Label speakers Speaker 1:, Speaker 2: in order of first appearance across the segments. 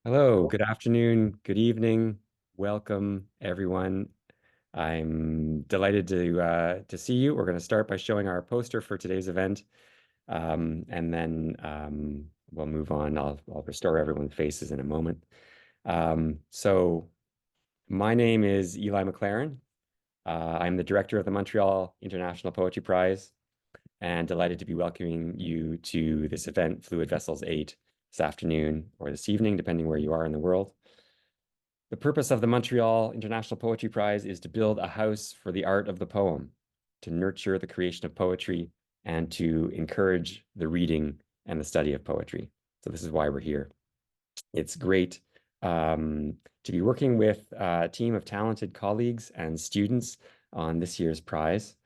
Speaker 1: Hello, good afternoon, good evening. Welcome, everyone. I'm delighted to see you. We're going to start by showing our poster for today's event, and then we'll move on. I'll restore everyone's faces in a moment. So my name is Eli McLaren. I'm the director of the Montreal International Poetry Prize, and delighted to be welcoming you to this event, Fluid Vessels 8, this afternoon or this evening, depending where you are in the world. The purpose of the Montreal International Poetry Prize is to build a house for the art of the poem, to nurture the creation of poetry, and to encourage the reading and the study of poetry. So this is why we're here. It's great to be working with a team of talented colleagues and students on this year's prize.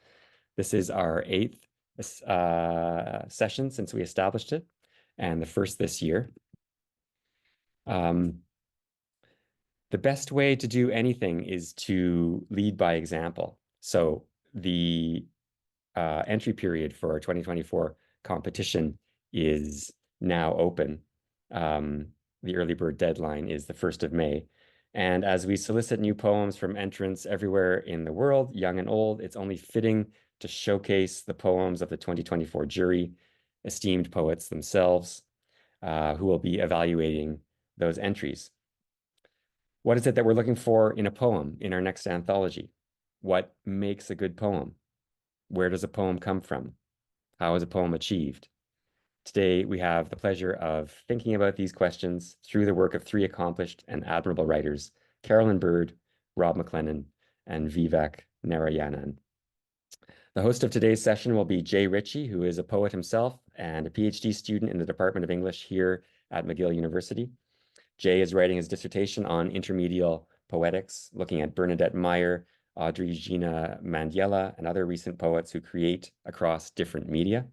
Speaker 1: This is our eighth session since we established it, and the first this year. Um, the best way to do anything is to lead by example. So the entry period for our 2024 competition is now open. The early bird deadline is the 1st of May. And as we solicit new poems from entrants everywhere in the world, young and old, it's only fitting to showcase the poems of the 2024 jury, esteemed poets themselves, who will be evaluating those entries. What is it that we're looking for in a poem in our next anthology? What makes a good poem? Where does a poem come from? How is a poem achieved? Today, we have the pleasure of thinking about these questions through the work of three accomplished and admirable writers, Carolyn Bird, Rob McLennan, and Vivek Narayanan. The host of today's session will be Jay Ritchie, who is a poet himself and a PhD student in the Department of English here at McGill University. Jay is writing his dissertation on intermedial poetics, looking at Bernadette Meyer, Audrey Gina Mandiela, and other recent poets who create across different media.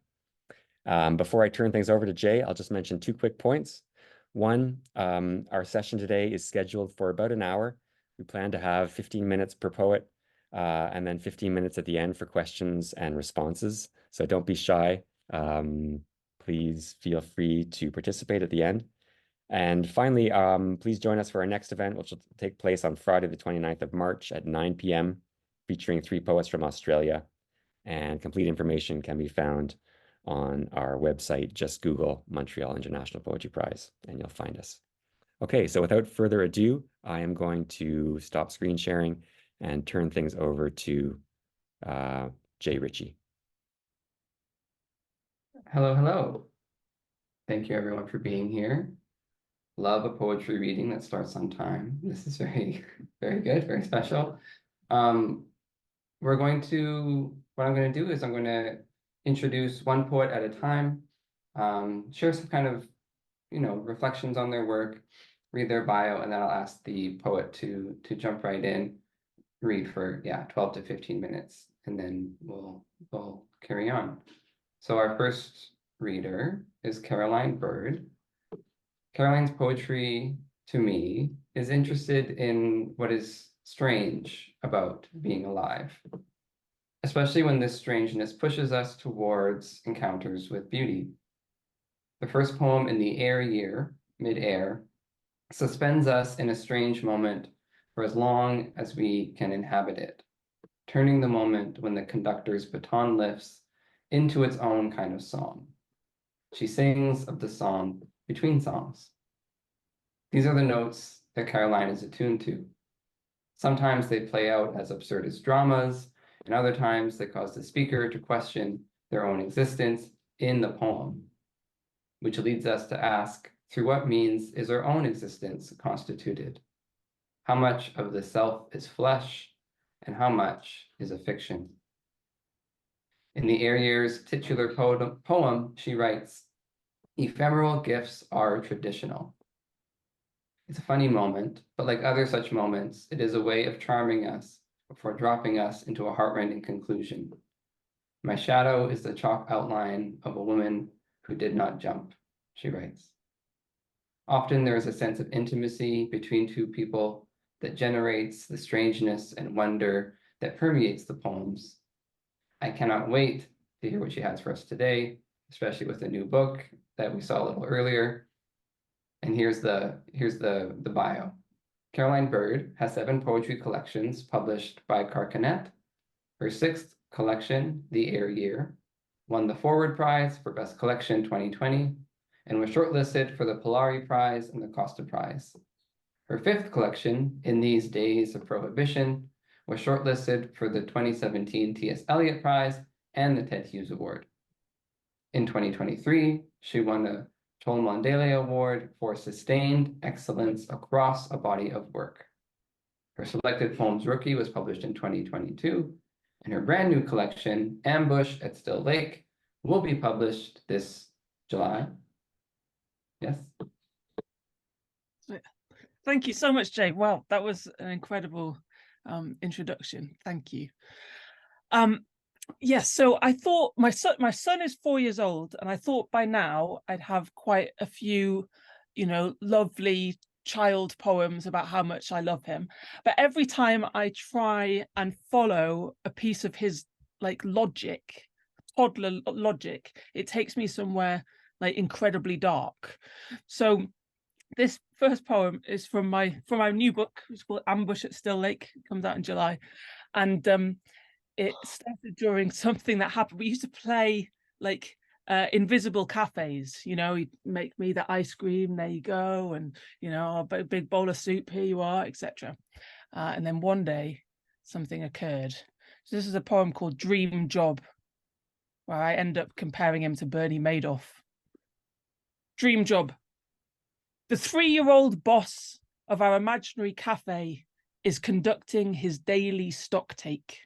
Speaker 1: Before I turn things over to Jay, I'll just mention two quick points. One, our session today is scheduled for about an hour. We plan to have 15 minutes per poet, and then 15 minutes at the end for questions and responses. So don't be shy. Please feel free to participate at the end. And finally, please join us for our next event, which will take place on Friday, the 29th of March at 9 p.m., featuring three poets from Australia. And complete information can be found on our website. Just Google Montreal International Poetry Prize, and you'll find us. Okay, so without further ado, I am going to stop screen sharing and turn things over to Jay Ritchie.
Speaker 2: Hello, hello. Thank you everyone for being here. Love a poetry reading that starts on time. This is very, very good, very special. Um, what I'm going to do is I'm going to introduce one poet at a time, share some kind of, reflections on their work, read their bio, and then I'll ask the poet to jump right in, read for, 12 to 15 minutes, and then we'll carry on. So our first reader is Caroline Bird. Caroline's poetry, to me, is interested in what is strange about being alive, especially when this strangeness pushes us towards encounters with beauty. The first poem in the air year, mid-air, suspends us in a strange moment for as long as we can inhabit it, turning the moment when the conductor's baton lifts into its own kind of song. She sings of the song between songs. These are the notes that Caroline is attuned to. Sometimes they play out as absurdist dramas, and other times they cause the speaker to question their own existence in the poem, which leads us to ask, through what means is our own existence constituted? How much of the self is flesh, and how much is a fiction? In the Air Year's titular poem, she writes, "Ephemeral gifts are traditional." It's a funny moment, but like other such moments, it is a way of charming us before dropping us into a heartrending conclusion. My shadow is the chalk outline of a woman who did not jump, she writes. Often there is a sense of intimacy between two people that generates the strangeness and wonder that permeates the poems. I cannot wait to hear what she has for us today, especially with the new book that we saw a little earlier. And here's the bio. Caroline Bird has 7 poetry collections published by Carcanet. Her 6th collection, The Air Year, won the Forward Prize for Best Collection 2020 and was shortlisted for the Polari Prize and the Costa Prize. Her 5th collection, In These Days of Prohibition, was shortlisted for the 2017 T.S. Eliot Prize and the Ted Hughes Award. In 2023, she won the Cholmondeley Award for Sustained Excellence Across a Body of Work. Her Selected Poems Rookie was published in 2022, and her brand new collection, Ambush at Still Lake, will be published this July. Yes?
Speaker 3: Thank you so much, Jay. Wow, that was an incredible introduction. Thank you. Yes, so I thought my son is 4 years old, and I thought by now I'd have quite a few, lovely child poems about how much I love him. But every time I try and follow a piece of his logic, toddler logic, it takes me somewhere incredibly dark. So this first poem is from my new book, which is called Ambush at Still Lake. It comes out in July, and it started during something that happened. We used to play invisible cafes. He'd make me the ice cream, there you go, and a big bowl of soup, here you are, etc. And then one day something occurred. So this is a poem called Dream Job, where I end up comparing him to Bernie Madoff. Dream Job. The 3-year-old boss of our imaginary cafe is conducting his daily stock take.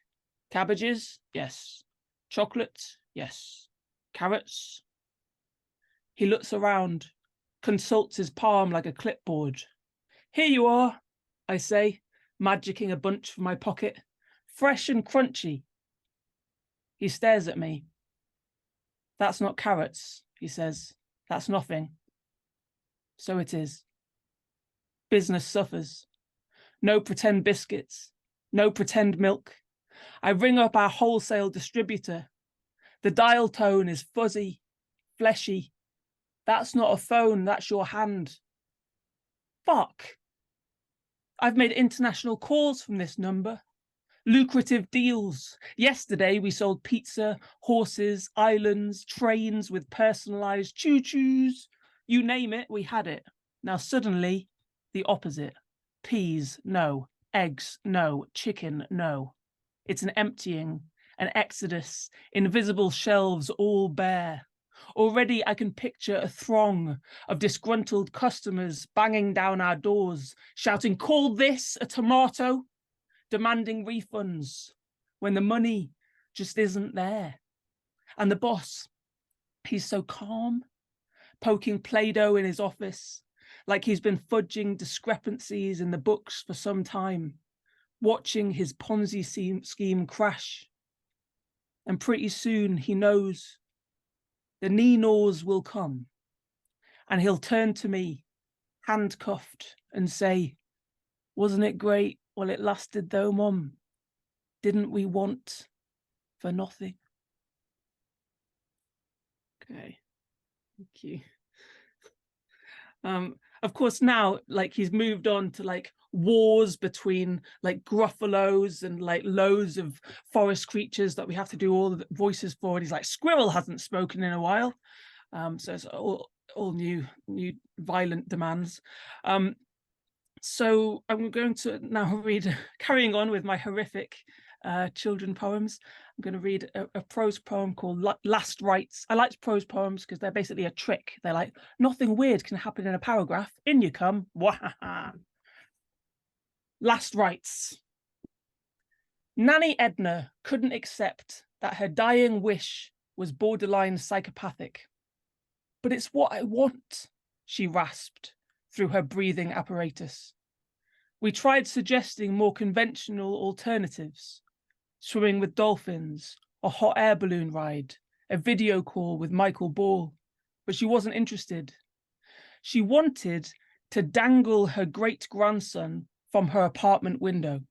Speaker 3: Cabbages? Yes. Chocolate? Yes. Carrots? He looks around, consults his palm like a clipboard. Here you are, I say, magicking a bunch from my pocket. Fresh and crunchy. He stares at me. That's not carrots, he says. That's nothing. So it is. Business suffers. No pretend biscuits. No pretend milk. I ring up our wholesale distributor. The dial tone is fuzzy, fleshy. That's not a phone, that's your hand. Fuck. I've made international calls from this number. Lucrative deals. Yesterday we sold pizza, horses, islands, trains with personalized choo-choos. You name it, we had it. Now suddenly, the opposite. Peas, no. Eggs, no. Chicken, no. It's an emptying, an exodus, invisible shelves all bare. Already I can picture a throng of disgruntled customers banging down our doors, shouting, "Call this a tomato?" demanding refunds when the money just isn't there. And the boss, he's so calm, poking Play-Doh in his office, like he's been fudging discrepancies in the books for some time, watching his Ponzi scheme crash. And pretty soon he knows the Ninos will come, and he'll turn to me, handcuffed, and say, "Wasn't it great while it lasted though, Mom? Didn't we want for nothing?" Okay, thank you. Of course, now he's moved on to wars between gruffaloes and loads of forest creatures that we have to do all the voices for. And he's like, squirrel hasn't spoken in a while. So it's all new violent demands. So I'm going to now read, carrying on with my horrific children poems. I'm going to read a prose poem called Last Rites. I like prose poems because they're basically a trick. They're like, nothing weird can happen in a paragraph. In you come. Wahaha. Last Rites. Nanny Edna couldn't accept that her dying wish was borderline psychopathic. But it's what I want, she rasped through her breathing apparatus. We tried suggesting more conventional alternatives. Swimming with dolphins, a hot air balloon ride, a video call with Michael Ball, but she wasn't interested. She wanted to dangle her great-grandson from her apartment window.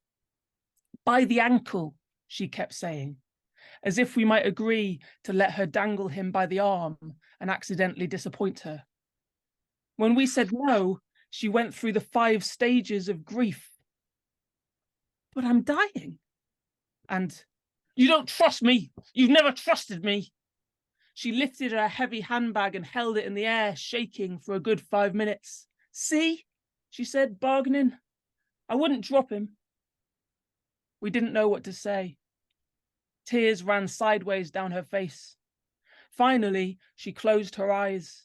Speaker 3: By the ankle, she kept saying, as if we might agree to let her dangle him by the arm and accidentally disappoint her. When we said no, she went through the 5 stages of grief. But I'm dying. And you don't trust me. You've never trusted me. She lifted her heavy handbag and held it in the air, shaking for a good 5 minutes. See, she said, bargaining. I wouldn't drop him. We didn't know what to say. Tears ran sideways down her face. Finally, she closed her eyes.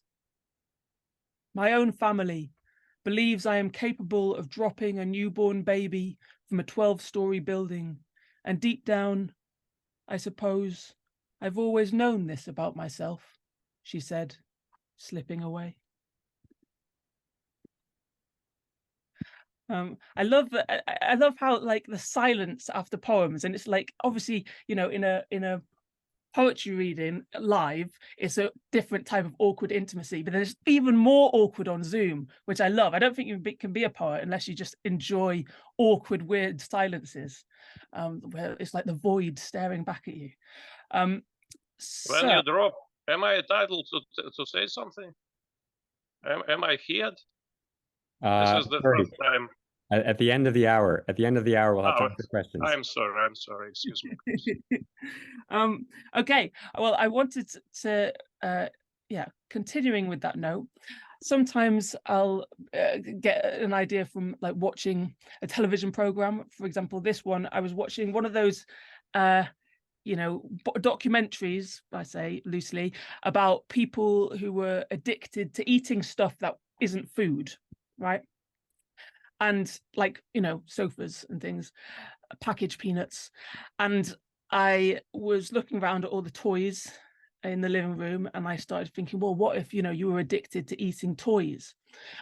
Speaker 3: My own family believes I am capable of dropping a newborn baby from a 12-story building, and deep down, I suppose, I've always known this about myself, she said, slipping away. I love that. I love how like the silence after poems, and it's like obviously, you know, in a poetry reading live, it's a different type of awkward intimacy, but there's even more awkward on Zoom, which I love. I don't think you can be a poet unless you just enjoy awkward, weird silences, where it's like the void staring back at you.
Speaker 4: When you drop, am I entitled to say something? Am I here? This is the
Speaker 1: Sorry.
Speaker 4: first time.
Speaker 1: At the end of the hour, we'll have time for questions.
Speaker 4: I'm sorry. Excuse me.
Speaker 3: Okay. Well, I wanted to, continuing with that note. Sometimes I'll get an idea from like watching a television program. For example, this one, I was watching one of those, documentaries, I say loosely, about people who were addicted to eating stuff that isn't food, right? And like, sofas and things, packaged peanuts. And I was looking around at all the toys in the living room, and I started thinking, well, what if, you were addicted to eating toys?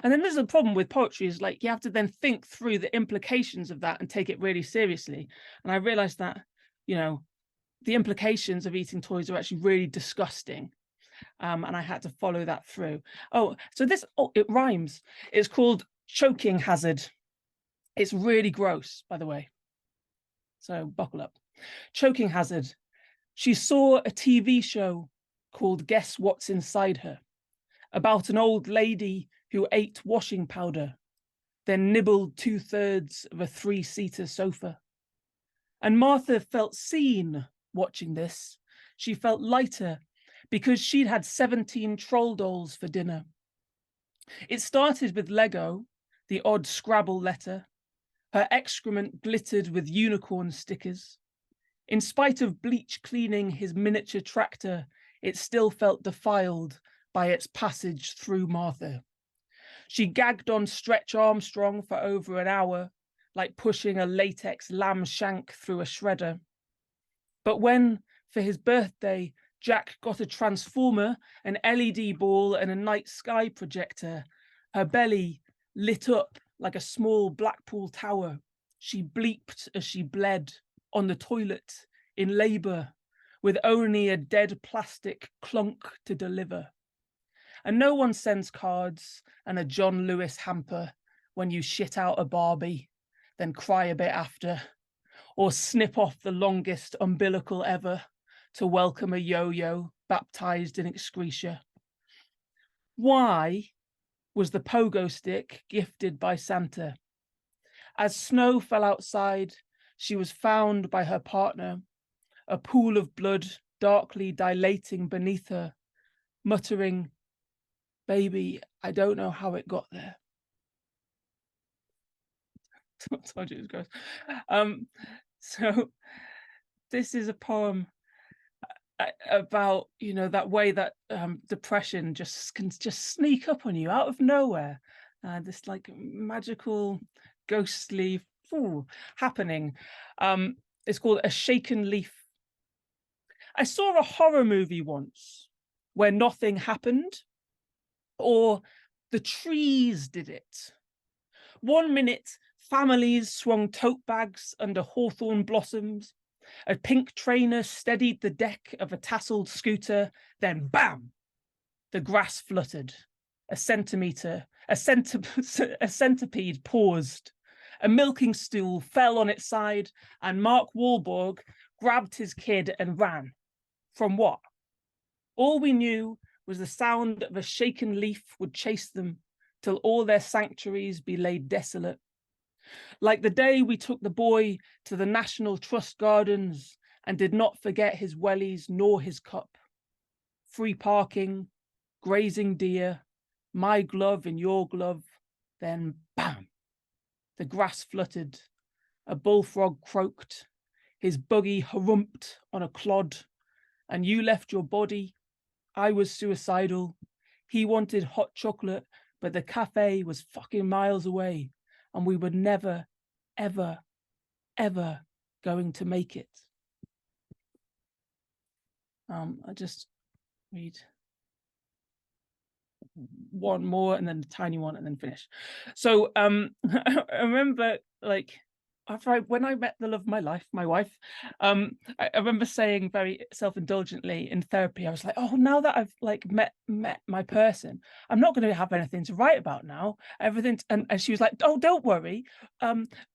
Speaker 3: And then there's a problem with poetry, is like, you have to then think through the implications of that and take it really seriously. And I realized that, the implications of eating toys are actually really disgusting. And I had to follow that through. It rhymes. It's called Choking Hazard. It's really gross, by the way. So buckle up. Choking hazard. She saw a TV show called Guess What's Inside Her, about an old lady who ate washing powder, then nibbled 2/3 of a 3-seater sofa. And Martha felt seen watching this. She felt lighter because she'd had 17 troll dolls for dinner. It started with Lego, the odd Scrabble letter. Her excrement glittered with unicorn stickers. In spite of bleach cleaning his miniature tractor, it still felt defiled by its passage through Martha. She gagged on Stretch Armstrong for over an hour, like pushing a latex lamb shank through a shredder. But when, for his birthday, Jack got a transformer, an LED ball, and a night sky projector, her belly lit up like a small Blackpool tower. She bleeped as she bled on the toilet in labour, with only a dead plastic clunk to deliver. And no one sends cards and a John Lewis hamper when you shit out a Barbie, then cry a bit after, or snip off the longest umbilical ever to welcome a yo-yo baptized in excretia. Why was the pogo stick gifted by Santa? As snow fell outside, she was found by her partner, a pool of blood darkly dilating beneath her, muttering, "Baby, I don't know how it got there." I told you it was gross. So this is a poem about, that way that depression can just sneak up on you out of nowhere. This like magical, ghostly happening. It's called A Shaken Leaf. I saw a horror movie once where nothing happened, or the trees did it. 1 minute, families swung tote bags under hawthorn blossoms. A pink trainer steadied the deck of a tasseled scooter, then bam, the grass fluttered. A centipede paused. A milking stool fell on its side, and Mark Wahlberg grabbed his kid and ran. From what? All we knew was the sound of a shaken leaf would chase them, till all their sanctuaries be laid desolate. Like the day we took the boy to the National Trust Gardens and did not forget his wellies nor his cup. Free parking, grazing deer, my glove in your glove, then bam, the grass fluttered, a bullfrog croaked, his buggy harumped on a clod, and you left your body. I was suicidal. He wanted hot chocolate, but the cafe was fucking miles away, and we were never, ever, ever going to make it. I just read one more and then a tiny one and then finish. So I remember, like, when I met the love of my life, my wife, I remember saying very self-indulgently in therapy, I was like, oh, now that I've like met my person, I'm not going to have anything to write about now. Everything, and she was like, oh, don't worry.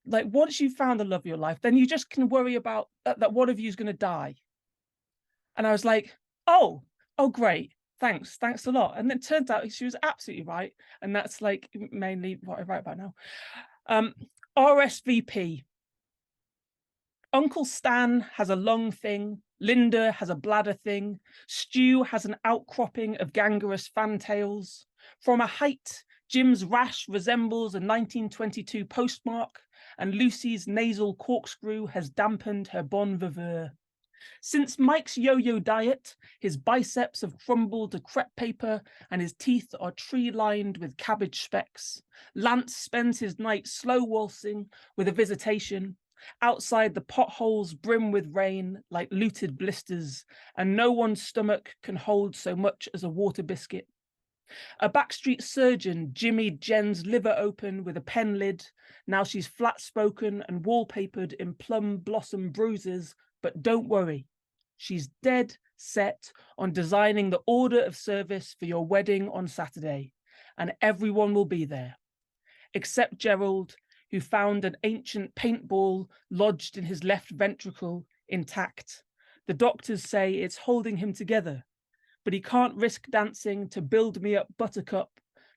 Speaker 3: Like once you've found the love of your life, then you just can worry about that one of you is going to die. And I was like, oh, great. Thanks a lot. And it turns out she was absolutely right. And that's like mainly what I write about now. RSVP. Uncle Stan has a lung thing. Linda has a bladder thing. Stu has an outcropping of gangrenous fantails. From a height, Jim's rash resembles a 1922 postmark, and Lucy's nasal corkscrew has dampened her bon viveur. Since Mike's yo-yo diet, his biceps have crumbled to crepe paper and his teeth are tree-lined with cabbage specks. Lance spends his night slow waltzing with a visitation. Outside, the potholes brim with rain like looted blisters, and no one's stomach can hold so much as a water biscuit. A backstreet surgeon jimmied Jen's liver open with a pen lid. Now she's flat-spoken and wallpapered in plum blossom bruises. But don't worry, she's dead set on designing the order of service for your wedding on Saturday, and everyone will be there, except Gerald, who found an ancient paintball lodged in his left ventricle intact. The doctors say it's holding him together, but he can't risk dancing to Build Me Up Buttercup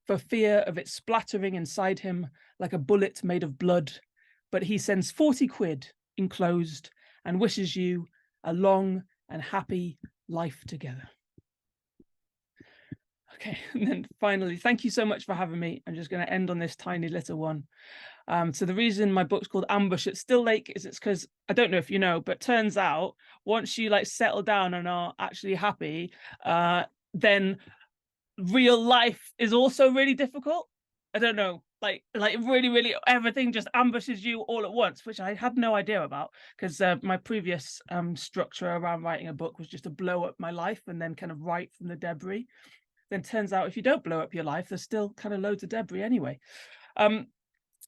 Speaker 3: for fear of it splattering inside him like a bullet made of blood. But he sends 40 quid enclosed and wishes you a long and happy life together. Okay, and then finally, thank you so much for having me. I'm just going to end on this tiny little one. So the reason my book's called Ambush at Still Lake is it's because, I don't know if you know, but turns out once you like settle down and are actually happy, then real life is also really difficult. I don't know, like really everything just ambushes you all at once, which I had no idea about, because my previous structure around writing a book was just to blow up my life and then kind of write from the debris. Then turns out if you don't blow up your life, there's still kind of loads of debris anyway.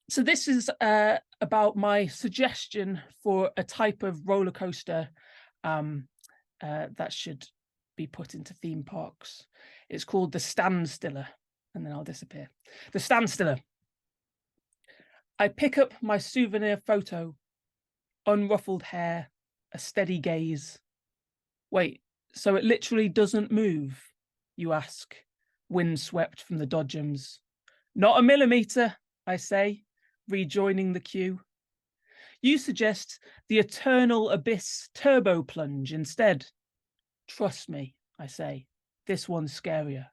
Speaker 3: So this is about my suggestion for a type of roller coaster that should be put into theme parks. It's called the Standstiller, and then I'll disappear. The Standstiller. I pick up my souvenir photo, unruffled hair, a steady gaze. Wait, so it literally doesn't move, you ask, windswept from the dodgems. Not a millimeter, I say, rejoining the queue. You suggest the eternal abyss turbo plunge instead. Trust me, I say, this one's scarier.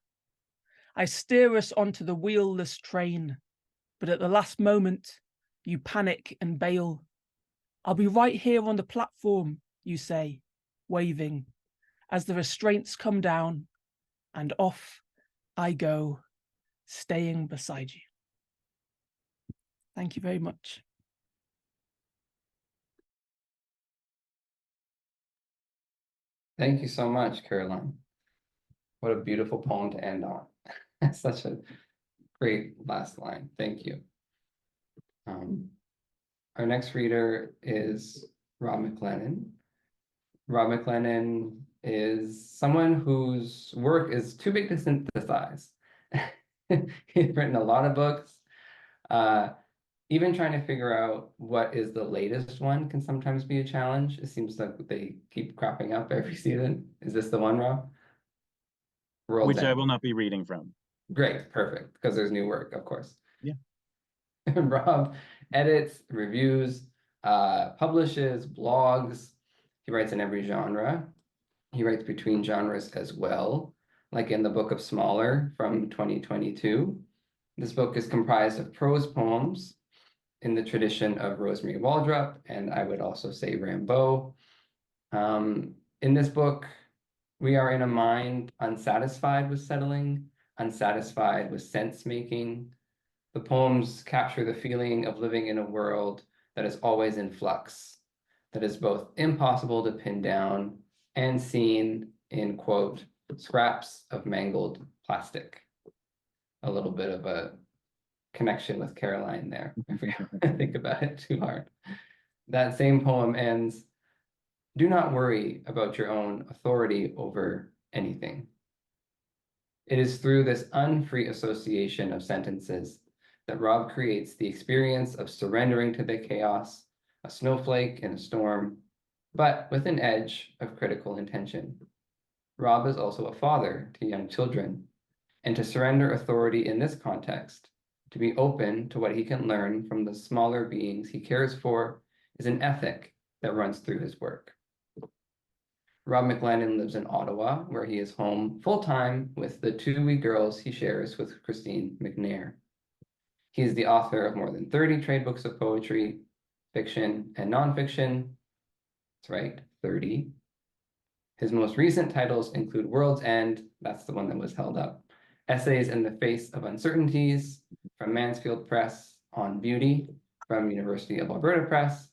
Speaker 3: I steer us onto the wheelless train, but at the last moment, you panic and bail. I'll be right here on the platform, you say, waving, as the restraints come down, and off I go, staying beside you. Thank you very much.
Speaker 2: Thank you so much, Caroline. What a beautiful poem to end on. Such a great last line. Thank you. Our next reader is Rob McLennan. Rob McLennan is someone whose work is too big to synthesize. He's written a lot of books. Even trying to figure out what is the latest one can sometimes be a challenge. It seems like they keep cropping up every season. Is this the one, Rob?
Speaker 5: Which I will not be reading from.
Speaker 2: Great, perfect, because there's new work, of course.
Speaker 5: Yeah.
Speaker 2: Rob edits, reviews, publishes, blogs. He writes in every genre. He writes between genres as well, like in the Book of Smaller from 2022. This book is comprised of prose poems in the tradition of Rosemary Waldrop, and I would also say Rimbaud. In this book, we are in a mind unsatisfied with settling, unsatisfied with sense making. The poems capture the feeling of living in a world that is always in flux, that is both impossible to pin down and seen in, quote, scraps of mangled plastic. A little bit of a connection with Caroline there, if we think about it too hard. That same poem ends, do not worry about your own authority over anything. It is through this unfree association of sentences that Rob creates the experience of surrendering to the chaos, a snowflake in a storm, but with an edge of critical intention. Rob is also a father to young children, and to surrender authority in this context, to be open to what he can learn from the smaller beings he cares for, is an ethic that runs through his work. Rob McLennan lives in Ottawa, where he is home full-time with the 2 wee girls he shares with Christine McNair. He is the author of more than 30 trade books of poetry, fiction, and nonfiction. That's right, 30. His most recent titles include World's End, that's the one that was held up, Essays in the Face of Uncertainties from Mansfield Press on Beauty from University of Alberta Press,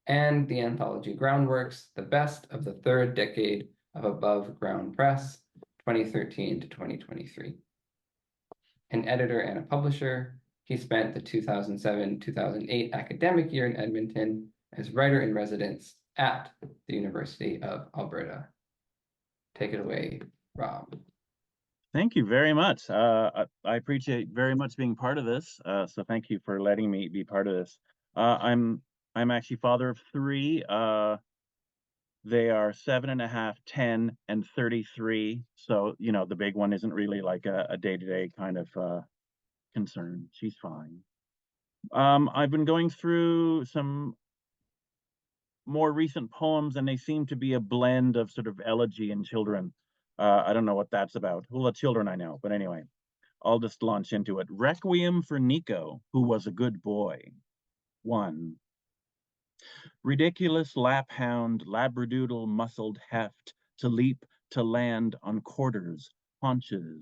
Speaker 2: and the anthology Groundworks, the best of the third decade of Above Ground Press, 2013 to 2023. An editor and a publisher, he spent the 2007-2008 academic year in Edmonton as writer-in-residence at the University of Alberta. Take it away, Rob.
Speaker 5: Thank you very much. I appreciate very much being part of this. So thank you for letting me be part of this. I'm actually father of 3. They are 7.5, 10, and 33. So, you know, the big one isn't really like a day-to-day kind of concern. She's fine. I've been going through some more recent poems, and they seem to be a blend of sort of elegy and children. I don't know what that's about. Well, the children I know, but anyway, I'll just launch into it. Requiem for Nico, who was a good boy. 1. Ridiculous laphound, labradoodle muscled heft, to leap, to land on quarters, haunches,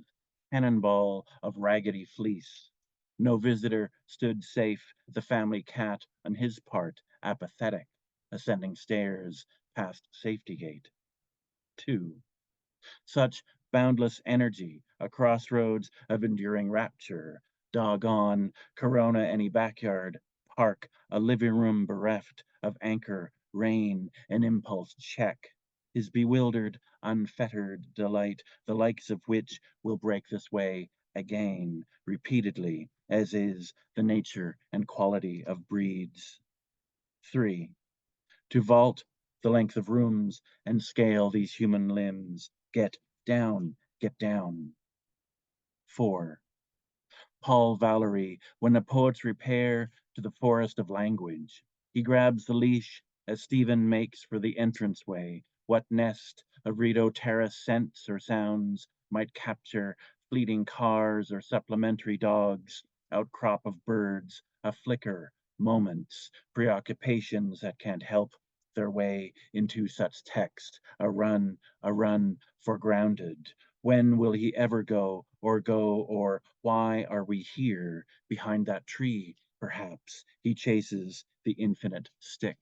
Speaker 5: cannonball of raggedy fleece. No visitor stood safe, the family cat, on his part, apathetic, ascending stairs, past safety gate. 2. Such boundless energy, a crossroads of enduring rapture, doggone, Corona any backyard, park, a living room bereft of anchor, rein, and impulse check. His bewildered, unfettered delight, the likes of which will break this way again, repeatedly, as is the nature and quality of breeds. 3. To vault the length of rooms and scale these human limbs. Get down, get down. 4. Paul Valery, when the poets repair to the forest of language, he grabs the leash as Stephen makes for the entranceway. What nest of Rideau Terrace scents or sounds might capture fleeting cars or supplementary dogs, outcrop of birds, a flicker, moments, preoccupations that can't help their way into such text, a run for grounded. When will he ever go, or why are we here, behind that tree, perhaps? He chases the infinite stick.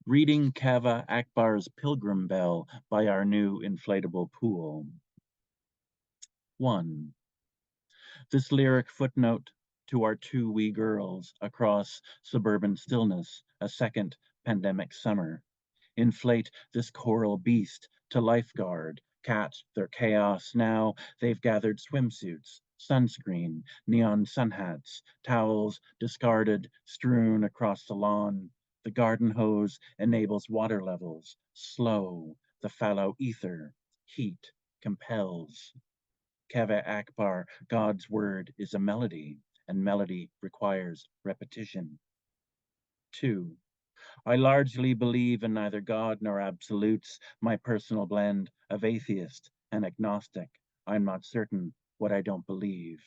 Speaker 5: Reading Kava Akbar's Pilgrim Bell by our new inflatable pool. 1. This lyric footnote to our 2 wee girls across suburban stillness, a second pandemic summer. Inflate this choral beast to lifeguard, catch their chaos now. They've gathered swimsuits, sunscreen, neon sun hats, towels discarded, strewn across the lawn. The garden hose enables water levels, slow, the fallow ether, heat, compels. Kaveh Akbar, God's word is a melody, and melody requires repetition. 2. I largely believe in neither God nor absolutes, my personal blend of atheist and agnostic. I'm not certain what I don't believe.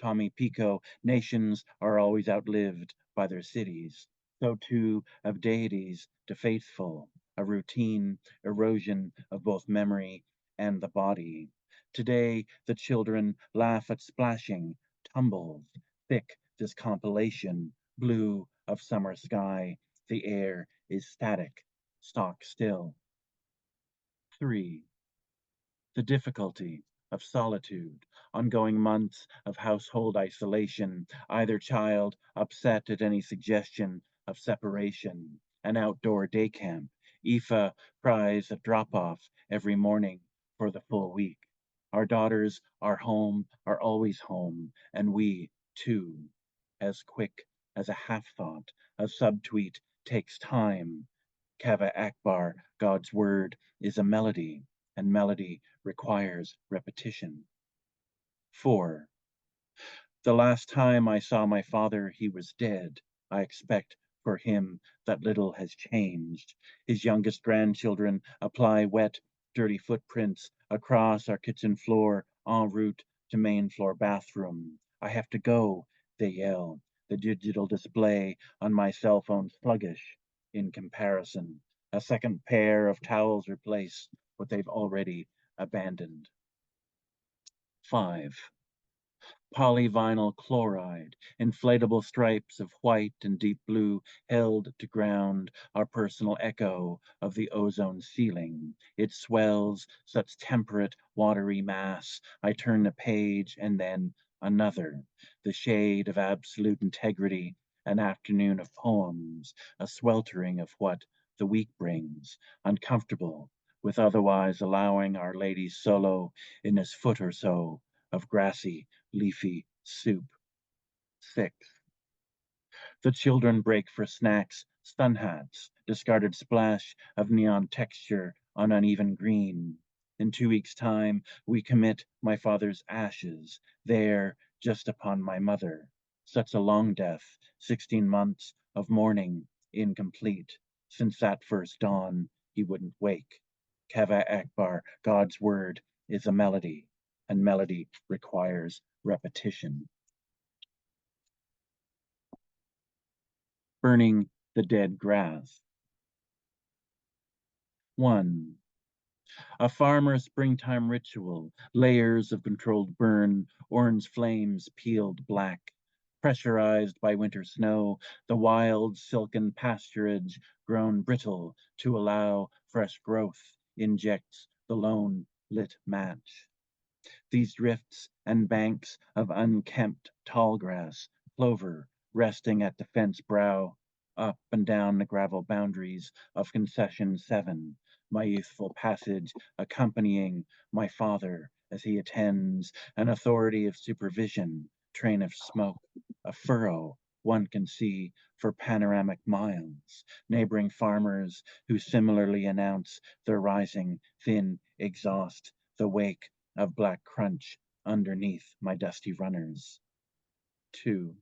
Speaker 5: Tommy Pico, nations are always outlived by their cities. So too of deities to faithful, a routine erosion of both memory and the body. Today, the children laugh at splashing, tumbles, thick this compilation, blue of summer sky, the air is static, stock still. 3. The difficulty of solitude, ongoing months of household isolation, either child upset at any suggestion of separation, an outdoor day camp, Aoife cries at drop-off every morning for the full week. Our daughters are home, are always home, and we, too, as quick as a half-thought, a subtweet takes time. Kaveh Akbar, God's word, is a melody, and melody requires repetition. 4. The last time I saw my father, he was dead. I expect for him that little has changed. His youngest grandchildren apply wet, dirty footprints across our kitchen floor en route to main floor bathroom. I have to go, they yell. The digital display on my cell phone sluggish in comparison. A second pair of towels replace what they've already abandoned. 5. Polyvinyl chloride, inflatable stripes of white and deep blue held to ground, our personal echo of the ozone ceiling. It swells, such temperate, watery mass. I turn the page and then another, the shade of absolute integrity, an afternoon of poems, a sweltering of what the week brings, uncomfortable with otherwise allowing Our Lady's solo in this foot or so of grassy, leafy soup. 6. The children break for snacks, sun hats, discarded splash of neon texture on uneven green. In 2 weeks' time, we commit my father's ashes, there just upon my mother. Such a long death, 16 months of mourning, incomplete. Since that first dawn, he wouldn't wake. Kaveh Akbar, God's word, is a melody, and melody requires repetition. Burning the dead grass. 1. A farmer's springtime ritual, layers of controlled burn, orange flames peeled black. Pressurized by winter snow, the wild silken pasturage grown brittle to allow fresh growth injects the lone lit match. These drifts and banks of unkempt tall grass, clover resting at the fence brow, up and down the gravel boundaries of concession 7, my youthful passage accompanying my father as he attends an authority of supervision, train of smoke, a furrow one can see for panoramic miles, neighboring farmers who similarly announce their rising thin exhaust, the wake of black crunch underneath my dusty runners. 2.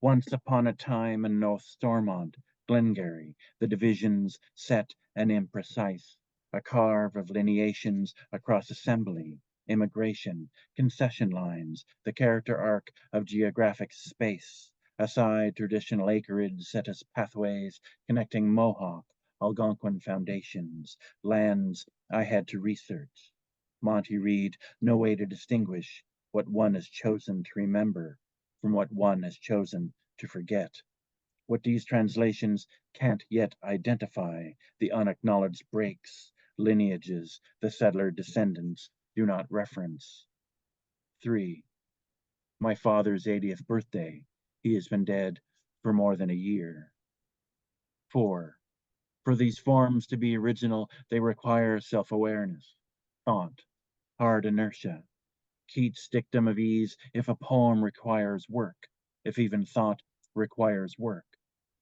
Speaker 5: Once upon a time in North Stormont, Glengarry, the divisions set and imprecise, a carve of lineations across assembly, immigration, concession lines, the character arc of geographic space, aside traditional acreage set as pathways connecting Mohawk, Algonquin foundations, lands I had to research. Monty Reed, no way to distinguish what one has chosen to remember from what one has chosen to forget. What these translations can't yet identify, the unacknowledged breaks, lineages the settler descendants do not reference. 3. My father's 80th birthday. He has been dead for more than a year. 4. For these forms to be original, they require self-awareness, thought, hard inertia. Keats' dictum of ease, if a poem requires work, if even thought requires work.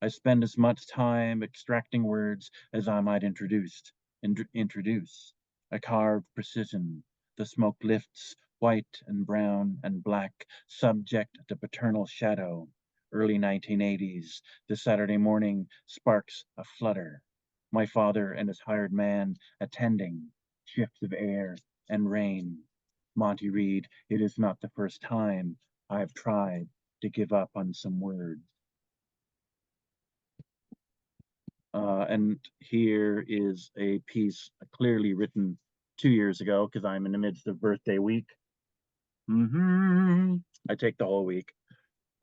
Speaker 5: I spend as much time extracting words as I might introduce. a carved precision. The smoke lifts, white and brown and black, subject to paternal shadow. Early 1980s, the Saturday morning sparks a flutter. My father and his hired man attending, shifts of air and rain. Monty Reed, it is not the first time I've tried to give up on some words. And here is a piece clearly written 2 years ago, because I'm in the midst of birthday week. I take the whole week.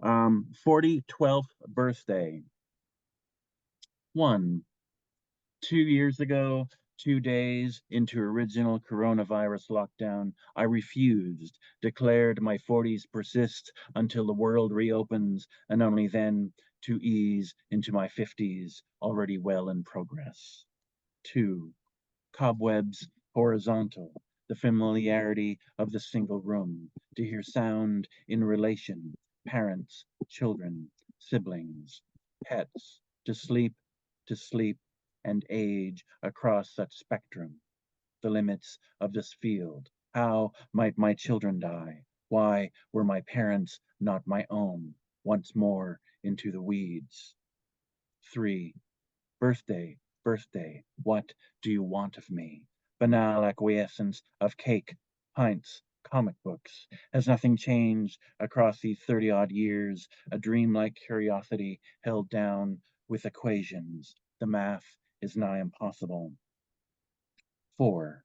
Speaker 5: 12th birthday. 1. 2 years ago, 2 days into original coronavirus lockdown, I refused, declared my 40s persist until the world reopens, and only then to ease into my 50s, already well in progress. 2. Cobwebs horizontal, the familiarity of the single room, to hear sound in relation, parents, children, siblings, pets, to sleep, and age across such spectrum. The limits of this field. How might my children die? Why were my parents not my own? Once more into the weeds. 3. Birthday, what do you want of me? Banal acquiescence of cake, pints, comic books. Has nothing changed across these 30-odd years? A dreamlike curiosity held down with equations. The math is nigh impossible. 4.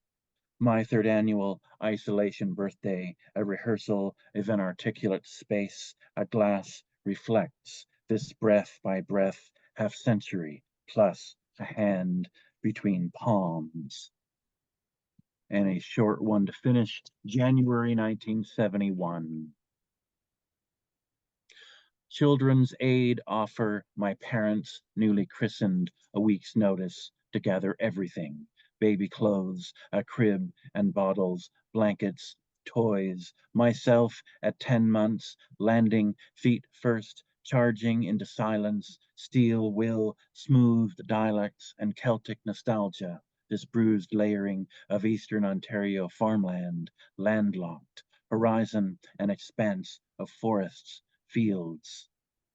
Speaker 5: My 3rd annual isolation birthday, a rehearsal of an articulate space, a glass reflects this breath by breath, half century, plus a hand between palms. And a short one to finish, January 1971. Children's Aid offer my parents, newly christened, a week's notice to gather everything. Baby clothes, a crib and bottles, blankets, toys. Myself at 10 months, landing feet first, charging into silence, steel will, smoothed dialects, and Celtic nostalgia. This bruised layering of Eastern Ontario farmland, landlocked, horizon and expanse of forests, fields.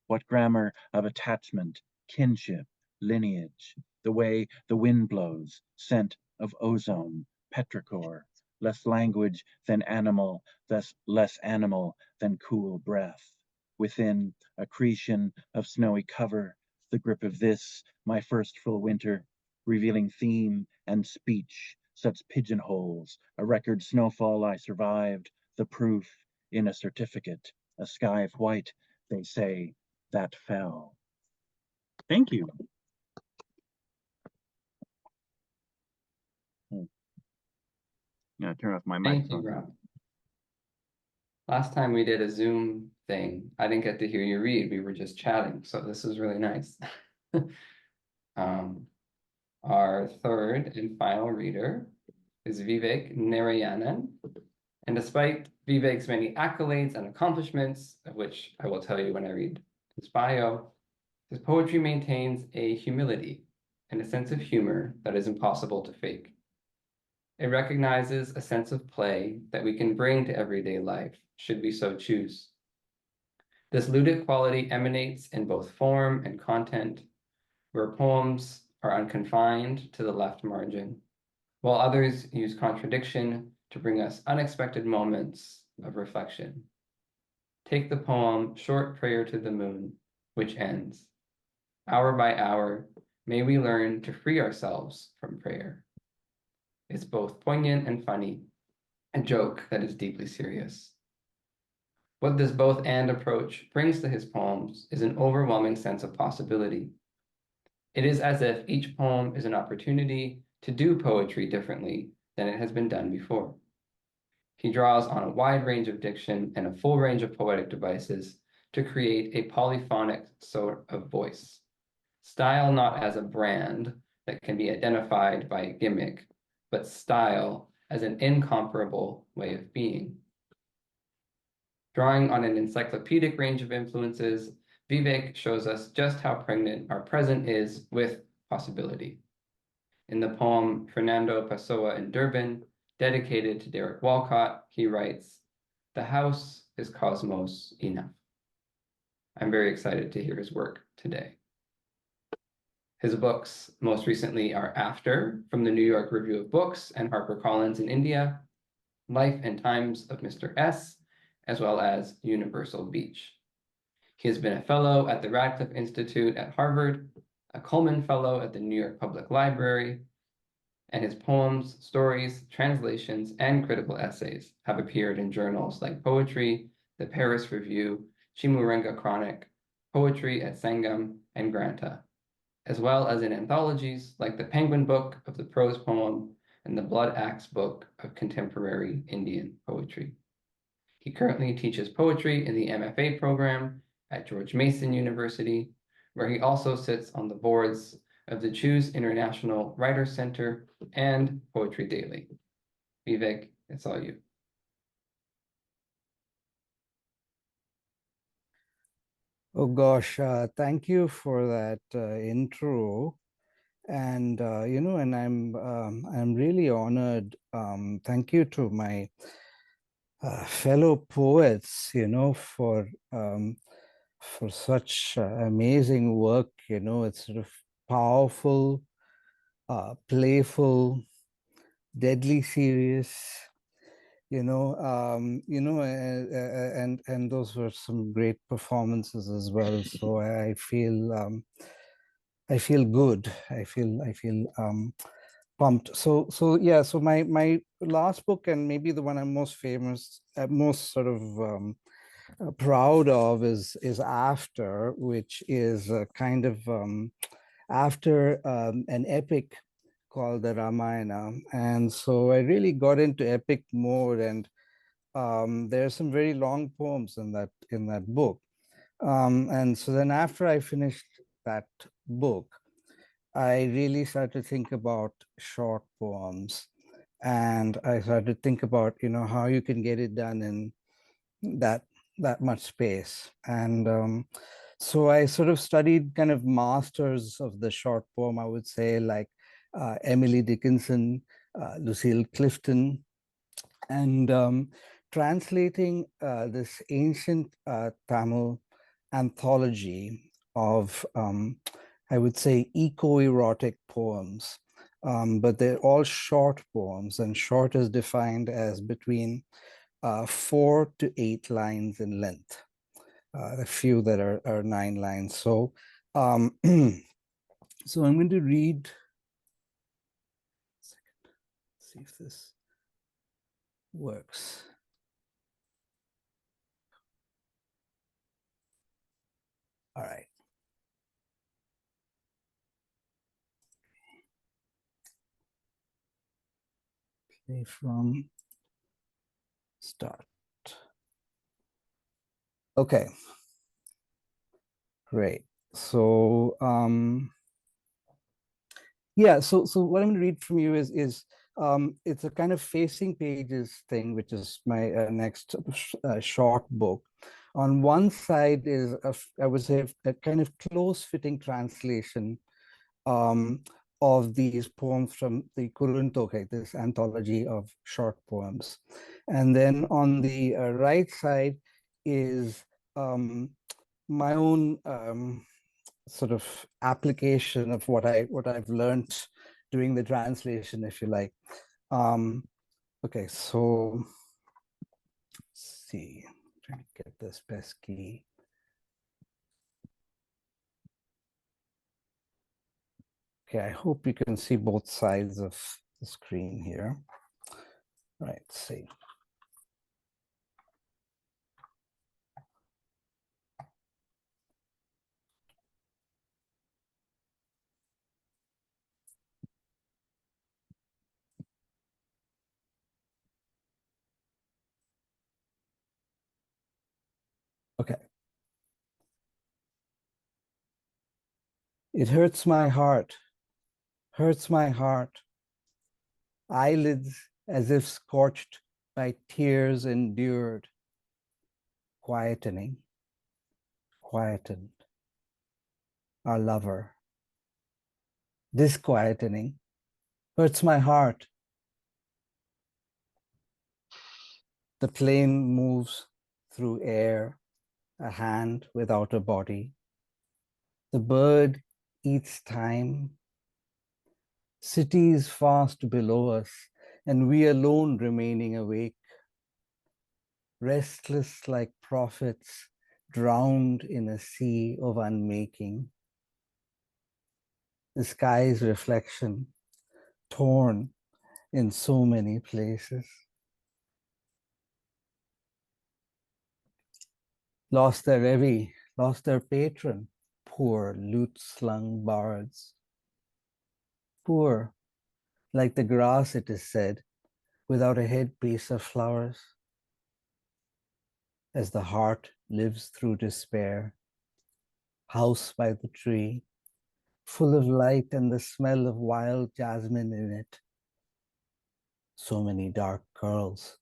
Speaker 5: What grammar of attachment, kinship, lineage, the way the wind blows, scent of ozone, petrichor, less language than animal, thus less animal than cool breath. Within accretion of snowy cover, the grip of this, my first full winter, revealing theme and speech, such pigeonholes, a record snowfall I survived, the proof in a certificate, a sky of white, they say, that fell. Thank you. I'm gonna turn off my
Speaker 2: Thank you,
Speaker 5: microphone.
Speaker 2: Rob. Last time we did a Zoom thing, I didn't get to hear you read. We were just chatting, so this is really nice. Our 3rd and final reader is Vivek Narayanan. And despite Vivek's many accolades and accomplishments, of which I will tell you when I read his bio, his poetry maintains a humility and a sense of humor that is impossible to fake. It recognizes a sense of play that we can bring to everyday life, should we so choose. This ludic quality emanates in both form and content, where poems are unconfined to the left margin, while others use contradiction to bring us unexpected moments of reflection. Take the poem Short Prayer to the Moon, which ends, hour by hour, may we learn to free ourselves from prayer. It's both poignant and funny, a joke that is deeply serious. What this both and approach brings to his poems is an overwhelming sense of possibility. It is as if each poem is an opportunity to do poetry differently than it has been done before. He draws on a wide range of diction and a full range of poetic devices to create a polyphonic sort of voice. Style not as a brand that can be identified by a gimmick, but style as an incomparable way of being. Drawing on an encyclopedic range of influences, Vivek shows us just how pregnant our present is with possibility. In the poem Fernando Pessoa in Durban, dedicated to Derek Walcott, he writes, "The house is cosmos enough." I'm very excited to hear his work today. His books most recently are After, from the New York Review of Books and HarperCollins in India, Life and Times of Mr. S, as well as Universal Beach. He has been a fellow at the Radcliffe Institute at Harvard, a Cullman Fellow at the New York Public Library, and his poems, stories, translations, and critical essays have appeared in journals like Poetry, the Paris Review, Chimurenga Chronic, Poetry at Sangam, and Granta, as well as in anthologies like the Penguin Book of the Prose Poem and the Blood Axe Book of Contemporary Indian Poetry. He currently teaches poetry in the MFA program at George Mason University, where he also sits on the boards of the Choose International Writers Center and Poetry Daily. Vivek, it's all you.
Speaker 6: Oh gosh, thank you for that intro. And and I'm really honored. Thank you to my fellow poets, for such amazing work. It's sort of powerful, playful, deadly serious. And those were some great performances as well. So I feel good. I feel pumped. So yeah. So my last book, and maybe the one I'm most most sort of proud of, is After, which is a kind of after an epic called the Ramayana. And so I really got into epic mode, and there are some very long poems in that book. And so then after I finished that book, I really started to think about short poems, and I started to think about how you can get it done in that much space. And so I sort of studied kind of masters of the short poem, I would say, like Emily Dickinson, Lucille Clifton, and translating this ancient Tamil anthology of, I would say, eco-erotic poems. But they're all short poems, and short is defined as between 4 to 8 lines in length. A few that are 9 lines. So, so I'm going to read. See if this works. All right. Play from start. Okay. Great. So yeah, so what I'm going to read from you is it's a kind of facing pages thing, which is my next short book. On one side is I would say a kind of close-fitting translation of these poems from the Kuruntoke, this anthology of short poems. And then on the right side is my own sort of application of what I've learned doing the translation, if you like. Okay, so let's see, I'm trying to get this pesky. Okay, I hope you can see both sides of the screen here. All right, let's see. Okay. It hurts my heart, eyelids as if scorched by tears endured, quietening, quietened, our lover, disquietening, hurts my heart. The plane moves through air, a hand without a body. The bird eats time. Cities fast below us, and we alone remaining awake. Restless like prophets, drowned in a sea of unmaking. The sky's reflection, torn in so many places. Lost their Revi, lost their patron, poor lute-slung bards. Poor, like the grass, it is said, without a headpiece of flowers. As the heart lives through despair, house by the tree, full of light and the smell of wild jasmine in it. So many dark curls.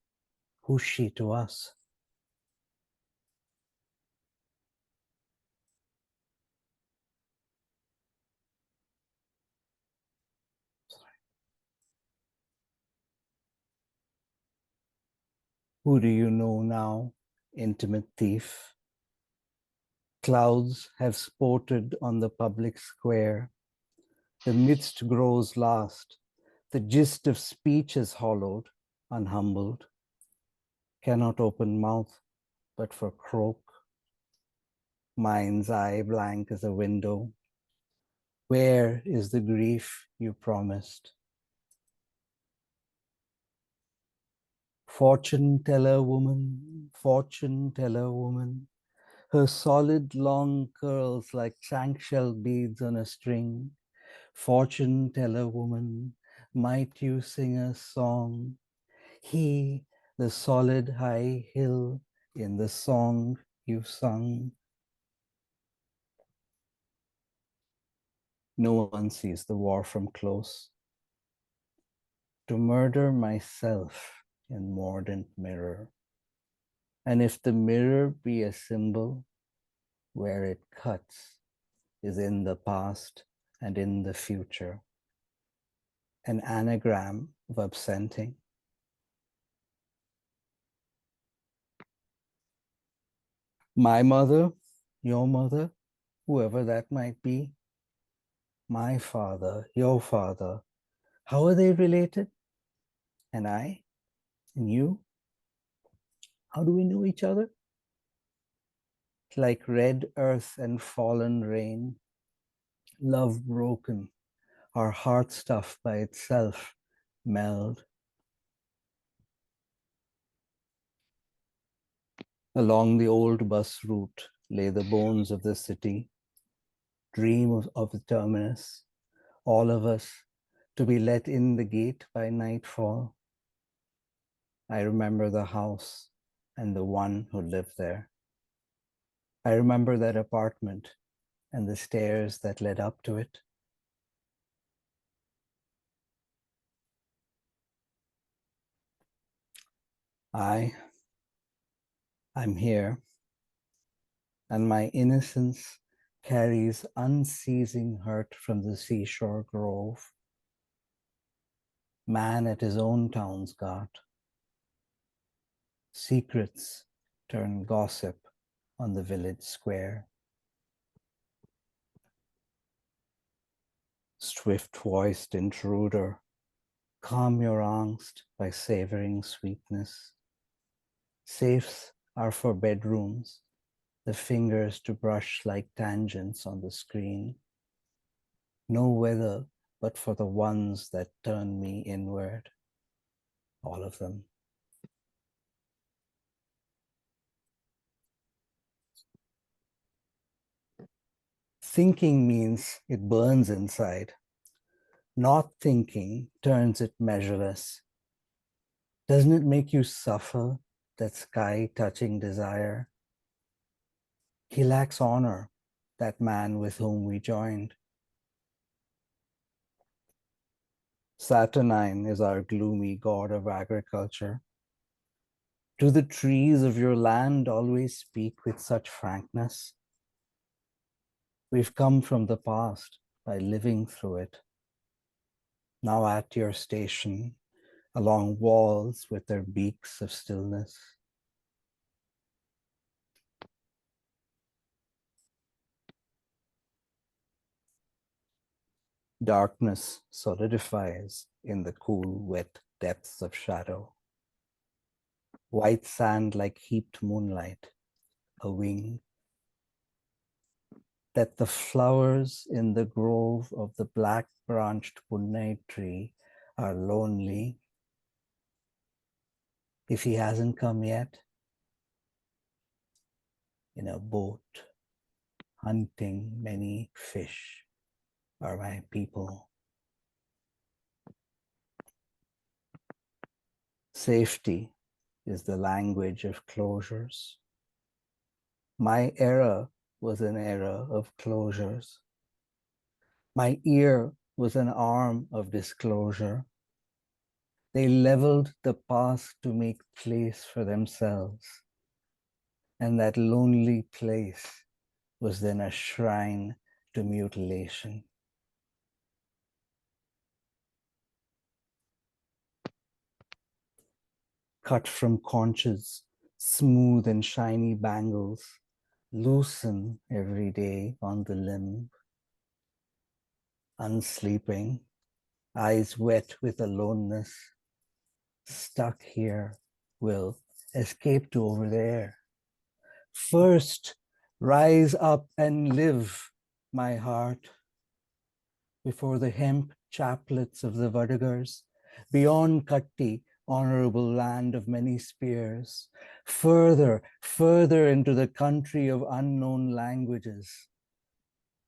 Speaker 6: Who's she to us? Who do you know now, intimate thief? Clouds have sported on the public square. The midst grows last. The gist of speech is hollowed, unhumbled. Cannot open mouth, but for croak. Mind's eye blank as a window. Where is the grief you promised? Fortune teller woman, her solid long curls like chank-shell beads on a string. Fortune teller woman, might you sing a song? He, the solid high hill in the song you sung. No one sees the war from close. To murder myself in mordant mirror. And if the mirror be a symbol, where it cuts is in the past and in the future. An anagram of absenting. My mother, your mother, whoever that might be. My father, your father, how are they related? And I, and you, how do we know each other? Like red earth and fallen rain, love broken, our heart stuff by itself meld. Along the old bus route lay the bones of the city, dream of the terminus, all of us to be let in the gate by nightfall. I remember the house and the one who lived there. I remember that apartment and the stairs that led up to it. I'm here, and my innocence carries unceasing hurt from the seashore grove. Man at his own town's ghat. Secrets turn gossip on the village square. Swift-voiced intruder, calm your angst by savoring sweetness. Safes are for bedrooms, the fingers to brush like tangents on the screen. No weather but for the ones that turn me inward. All of them. Thinking means it burns inside. Not thinking turns it measureless. Doesn't it make you suffer, that sky-touching desire? He lacks honor, that man with whom we joined. Saturnine is our gloomy god of agriculture. Do the trees of your land always speak with such frankness? We've come from the past by living through it. now at your station, along walls with their beaks of stillness. Darkness solidifies in the cool, wet depths of shadow. White sand like heaped moonlight, a wing. That the flowers in the grove of the black-branched Punnai tree are lonely. If he hasn't come yet, in a boat, hunting many fish are my people. Safety is the language of closures. My era was an era of closures. My ear was an arm of disclosure. They leveled the past to make place for themselves. And that lonely place was then a shrine to mutilation. Cut from conches, smooth and shiny bangles, loosen every day on the limb. Unsleeping, eyes wet with aloneness, stuck here, will escape to over there. First, rise up and live, my heart, before the hemp chaplets of the Vadagars, beyond Katti, honorable land of many spears, further, further into the country of unknown languages,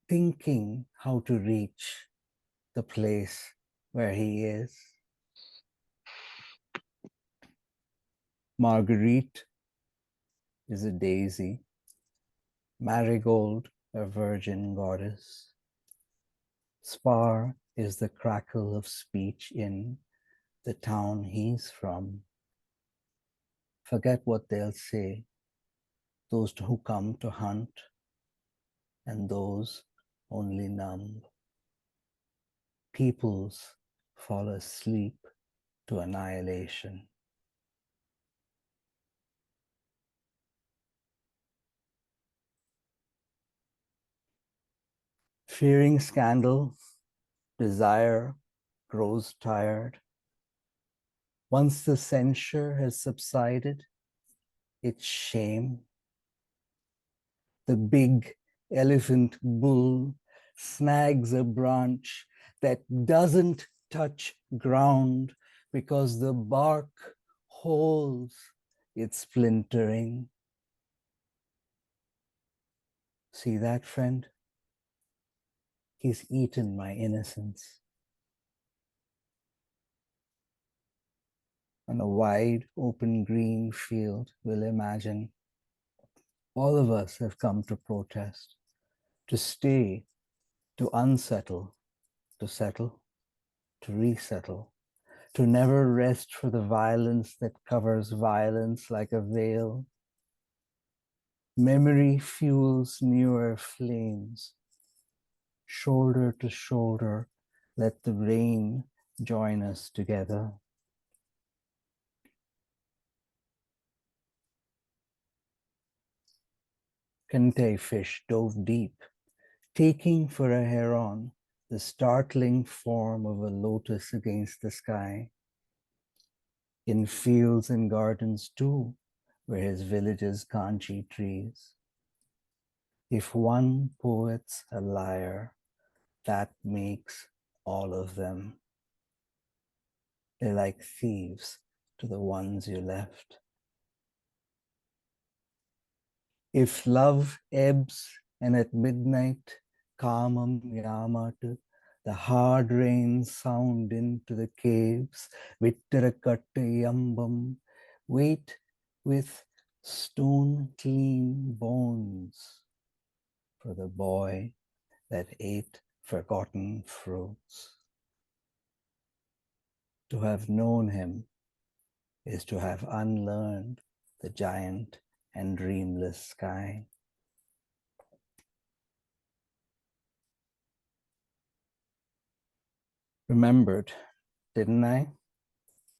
Speaker 6: thinking how to reach the place where he is. Marguerite is a daisy, Marigold a virgin goddess. Spar is the crackle of speech in the town he's from. Forget what they'll say, those who come to hunt, and those only numb. Peoples fall asleep to annihilation. Fearing scandal, desire grows tired. Once the censure has subsided, it's shame. The big elephant bull snags a branch that doesn't touch ground because the bark holds its splintering. See that, friend? He's eaten my innocence. On a wide open green field, we'll imagine all of us have come to protest, to stay, to unsettle, to settle, to resettle, to never rest for the violence that covers violence like a veil. Memory fuels newer flames. Shoulder to shoulder, let the rain join us together. Kente fish dove deep, taking for a heron the startling form of a lotus against the sky. In fields and gardens too, where his village's kanchi trees. If one poet's a liar, that makes all of them. They're like thieves to the ones you left. If love ebbs and at midnight, kamam yamat, the hard rains sound into the caves, vittarakatta yambam, wait with stone clean bones for the boy that ate forgotten fruits. To have known him is to have unlearned the giant and dreamless sky. Remembered, didn't I?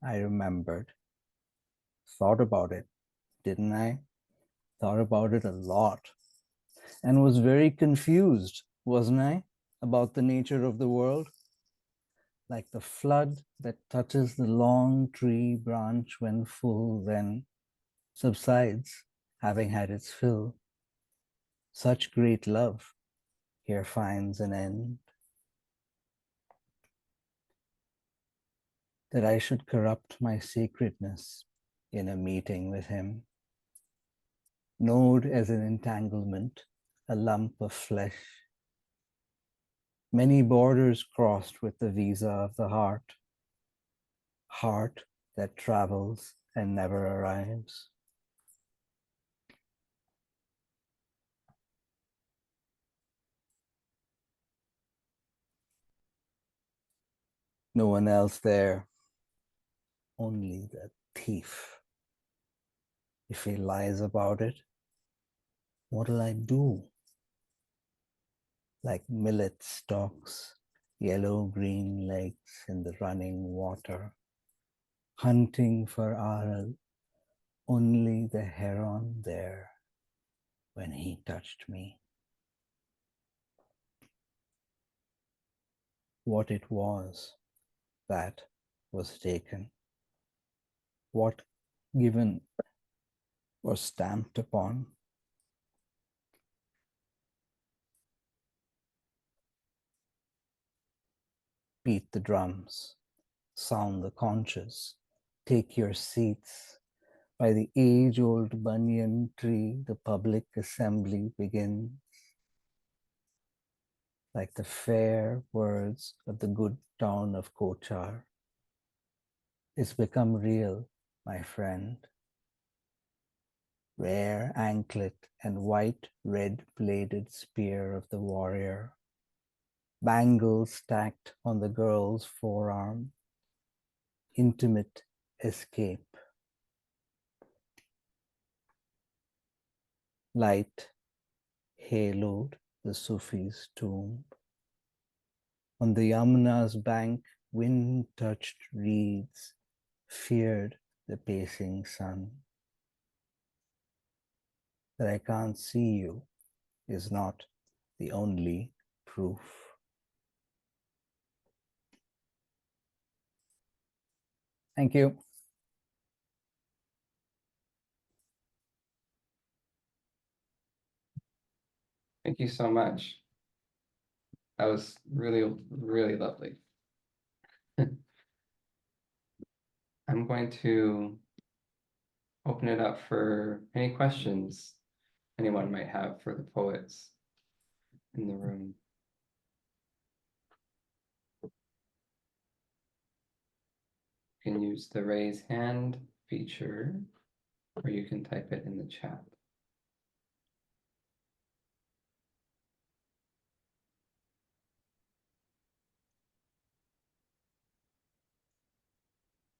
Speaker 6: I remembered. Thought about it, didn't I? Thought about it a lot. And was very confused, wasn't I? About the nature of the world. Like the flood that touches the long tree branch when full, then subsides, having had its fill. Such great love here finds an end. That I should corrupt my sacredness in a meeting with him. Knowed as an entanglement, a lump of flesh. Many borders crossed with the visa of the heart. Heart that travels and never arrives. No one else there, only the thief. If he lies about it, what'll I do? Like millet stalks, yellow-green legs in the running water, hunting for Aral, only the heron there when he touched me. What it was that was taken, what given or stamped upon. Beat the drums, sound the conches, take your seats. By the age-old banyan tree, the public assembly begins. Like the fair words of the good town of Kochar. It's become real, my friend. Rare anklet and white red-bladed spear of the warrior. Bangles stacked on the girl's forearm. Intimate escape. Light haloed the Sufi's tomb. On the Yamuna's bank, wind-touched reeds feared the pacing sun. That I can't see you is not the only proof. Thank you.
Speaker 2: Thank you so much. That was really, really lovely. I'm going to open it up for any questions anyone might have for the poets in the room. You can use the raise hand feature, or you can type it in the chat.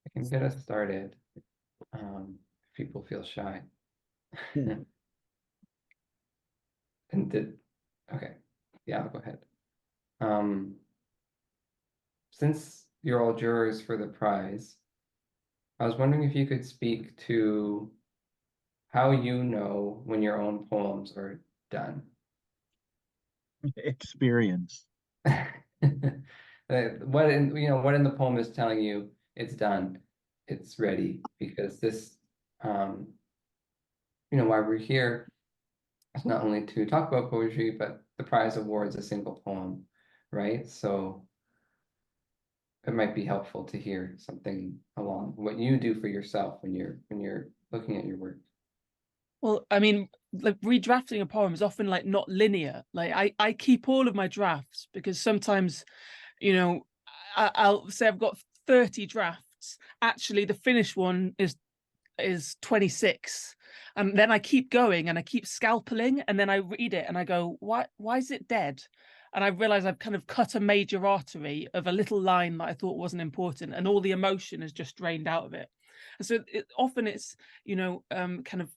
Speaker 2: I can get us started if people feel shy. And okay, yeah, I'll go ahead. Since you're all jurors for the prize, I was wondering if you could speak to how you know when your own poems are done.
Speaker 5: Experience.
Speaker 2: What in the poem is telling you it's done, it's ready, because this, why we're here is not only to talk about poetry, but the prize awards a single poem, right? So it might be helpful to hear something along what you do for yourself when you're looking at your work.
Speaker 3: Well, I mean, like redrafting a poem is often like not linear. Like I keep all of my drafts because sometimes, I'll say I've got 30 drafts. Actually, the finished one is 26. And then I keep going and I keep scalpeling, and then I read it and I go, why is it dead? And I realize I've kind of cut a major artery of a little line that I thought wasn't important, and all the emotion is just drained out of it. And so often it's, kind of,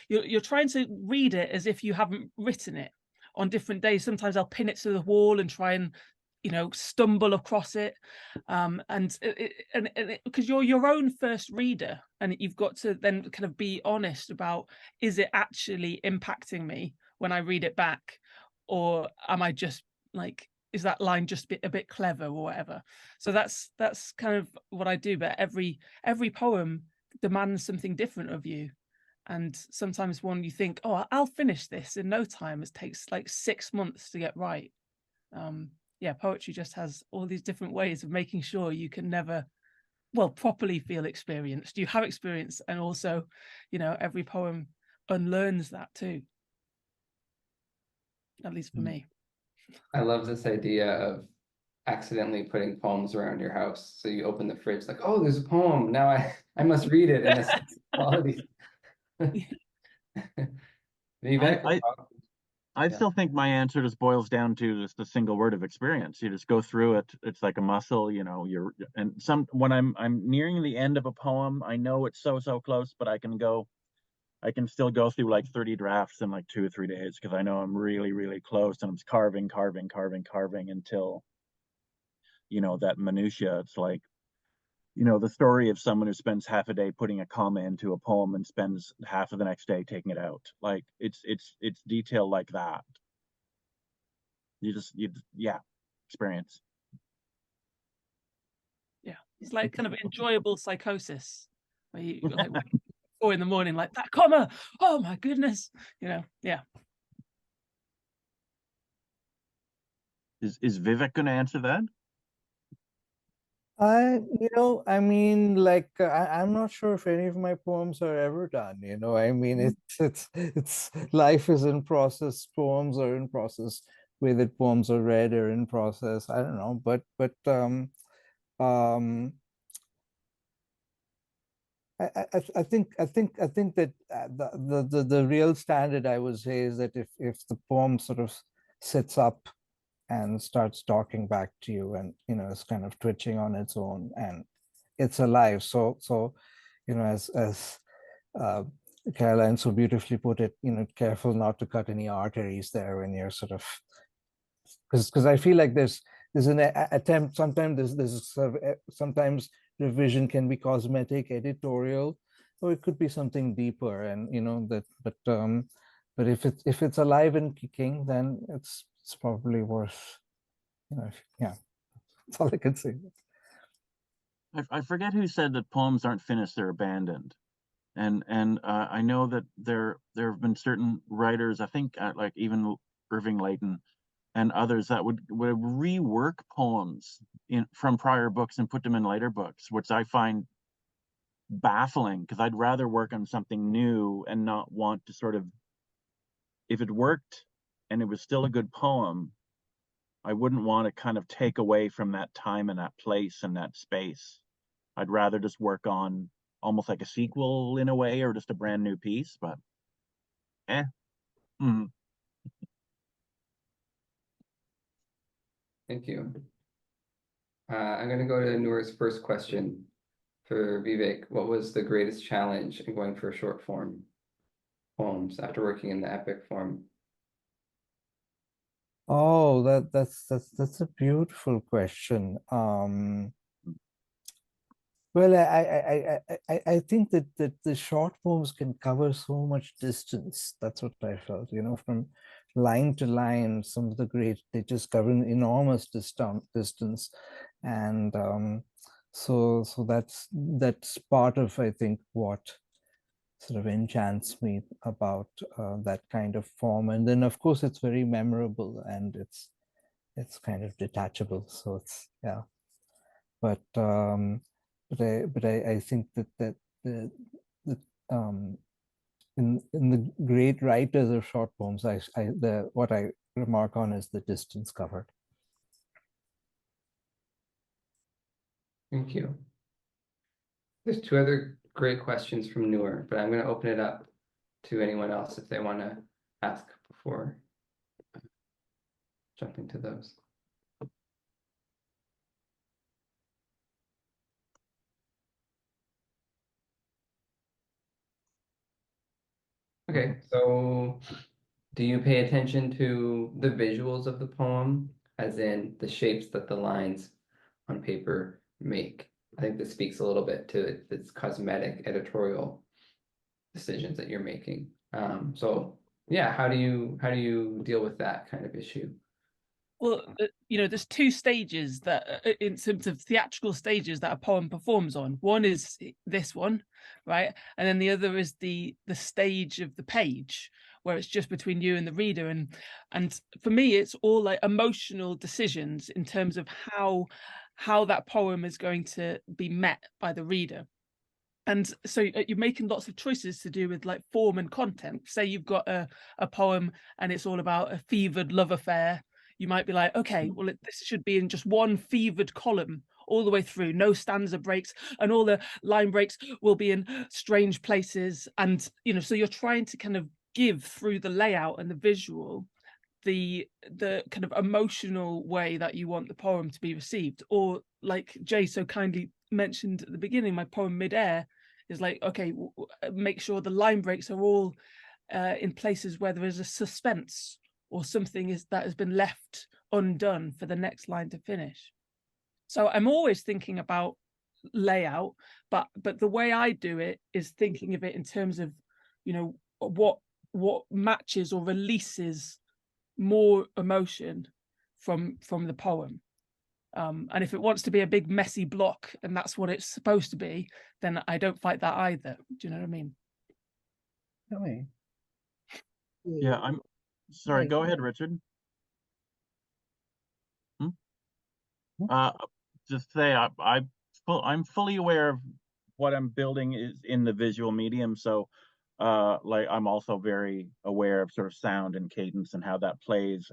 Speaker 3: you're trying to read it as if you haven't written it on different days. Sometimes I'll pin it to the wall and try and stumble across it, and because you're your own first reader, and you've got to then kind of be honest about, is it actually impacting me when I read it back, or am I just like, is that line just a bit clever or whatever? So that's kind of what I do. But every poem demands something different of you. And sometimes one you think, oh, I'll finish this in no time. It takes like 6 months to get right. Yeah, poetry just has all these different ways of making sure you can never, well, properly feel experienced. You have experience, and also, every poem unlearns that too. At least for me.
Speaker 2: I love this idea of accidentally putting poems around your house. So you open the fridge, like, oh, there's a poem. Now I must read it in a quality. Vivek,
Speaker 5: I still think my answer just boils down to just the single word of experience. You just go through it. It's like a muscle, when I'm nearing the end of a poem, I know it's so close, but I can still go through like 30 drafts in like 2 or 3 days, because I know I'm really, really close, and I'm carving until, that minutia. It's like, the story of someone who spends half a day putting a comma into a poem and spends half of the next day taking it out. Like it's detail like that. Experience.
Speaker 3: Yeah, it's like kind of enjoyable psychosis, where you like 4 in the morning, like, that comma, oh my goodness, yeah.
Speaker 5: Is Vivek going to answer that?
Speaker 6: I mean, like, I'm not sure if any of my poems are ever done. I mean, it's life is in process. Poems are in process. Way that poems are read are in process. I don't know, but I think that the real standard, I would say, is that if the poem sort of sits up and starts talking back to you, and it's kind of twitching on its own, and it's alive. So as Caroline so beautifully put it, careful not to cut any arteries there when you're sort of, because I feel like there's an attempt sometimes. There's sometimes revision can be cosmetic, editorial, or it could be something deeper, and but if it's alive and kicking, then it's probably worth, yeah, that's all I can say.
Speaker 5: I forget who said that poems aren't finished, they're abandoned. And I know that there have been certain writers, I think like even Irving Layton and others, that would rework poems from prior books and put them in later books, which I find baffling, because I'd rather work on something new and not want to sort of, if it worked and it was still a good poem, I wouldn't want to kind of take away from that time and that place and that space. I'd rather just work on almost like a sequel in a way, or just a brand new piece, but
Speaker 2: Thank you. I'm going to go to Noor's first question for Vivek. What was the greatest challenge in going for short form poems after working in the epic form?
Speaker 6: Oh, that's a beautiful question. Well, I think that the short poems can cover so much distance. That's what I felt, from line to line. Some of the great, they just cover an enormous distance. And so that's part of, I think, what sort of enchants me about that kind of form. And then, of course, it's very memorable, and it's kind of detachable. So it's, yeah. But I think that the in the great writers of short poems, what I remark on is the distance covered.
Speaker 2: Thank you. There's 2 other great questions from Noor, but I'm going to open it up to anyone else if they want to ask before jumping to those. Okay, so do you pay attention to the visuals of the poem as in the shapes that the lines on paper make. I think this speaks a little bit to its cosmetic editorial decisions that you're making. So yeah, how do you deal with that kind of issue?
Speaker 3: Well, there's two stages that, in terms of theatrical stages, that a poem performs on. One is this one, right? And then the other is the stage of the page, where it's just between you and the reader. And for me, it's all like emotional decisions in terms of how that poem is going to be met by the reader. And so you're making lots of choices to do with like form and content. Say you've got a poem and it's all about a fevered love affair. You might be like, okay, well, this should be in just one fevered column all the way through, no stanza breaks, and all the line breaks will be in strange places. And, so you're trying to kind of give through the layout and the visual the kind of emotional way that you want the poem to be received. Or like Jay so kindly mentioned at the beginning, my poem Midair is like, okay, make sure the line breaks are all in places where there is a suspense or something that has been left undone for the next line to finish. So I'm always thinking about layout, but the way I do it is thinking of it in terms of, what matches or releases more emotion from the poem. And if it wants to be a big messy block and that's what it's supposed to be, then I don't fight that either. Do you know what I mean?
Speaker 6: Okay.
Speaker 5: Yeah, I'm sorry. Go ahead, Richard. Just say I'm fully aware of what I'm building is in the visual medium. So, like I'm also very aware of sort of sound and cadence and how that plays.